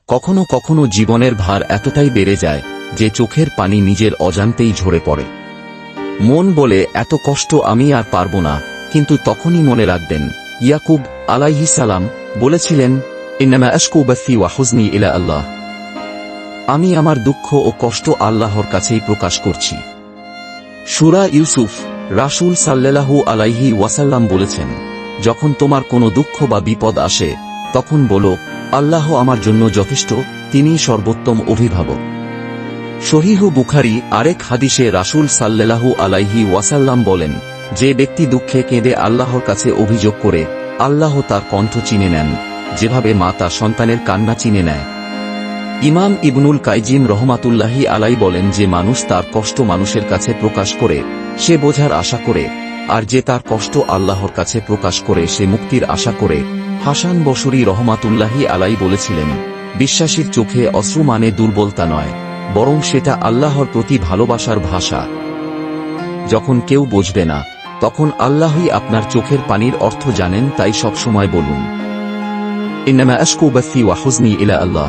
কখনো কখনো জীবনের ভার এতটাই বেড়ে যায় যে চোখের পানি নিজের অজান্তেই ঝরে পড়ে। মন বলে এত কষ্ট আমি আর পারব না, কিন্তু তখনই মনে রাখবেন ইয়াকুব আলাইহিস সালাম বলেছিলেন, ইন্নামা আশকু বাথি ওয়া হুজনি ইলা আল্লাহ। আমি আমার দুঃখ ও কষ্ট আল্লাহর কাছেই প্রকাশ করছি। সূরা ইউসুফ। রাসূল সাল্লাল্লাহু আলাইহি ওয়াসাল্লাম বলেছেন, যখন তোমার কোনো দুঃখ বা বিপদ আসে তখন বলো, আল্লাহ আমার জন্য যথেষ্ট, তিনিই সর্বোত্তম অভিভাবক। সহিহ বুখারী। আরেক হাদিসে রাসূল সাল্লাল্লাহু আলাইহি ওয়াসাল্লাম বলেন, যে ব্যক্তি দুঃখে কেঁদে আল্লাহর কাছে অভিযোগ করে, আল্লাহ তার কণ্ঠ চিনে নেন, যেভাবে মা তার সন্তানের কান্না চিনে নেয়। ইমাম ইবনুল কাইজিম রহমাতুল্লাহি আলাই বলেন, যে মানুষ তার কষ্ট মানুষের কাছে প্রকাশ করে সে বোঝার আশা করে, আর যে তার কষ্ট আল্লাহর কাছে প্রকাশ করে সে মুক্তির আশা করে। হাসান বসরি রহমাতুল্লাহি আলাই বলেছিলেন, বিশ্বাসীর চোখে অশ্রু মানে দুর্বলতা নয়, বরং সেটা আল্লাহর প্রতি ভালোবাসার ভাষা। যখন কেউ বুঝবে না, তখন আল্লাহই আপনার চোখের পানির অর্থ জানেন। তাই সবসময় বলুন, ইন্নামা আশকু বাথি ওয়া হুজনি ইলা আল্লাহ।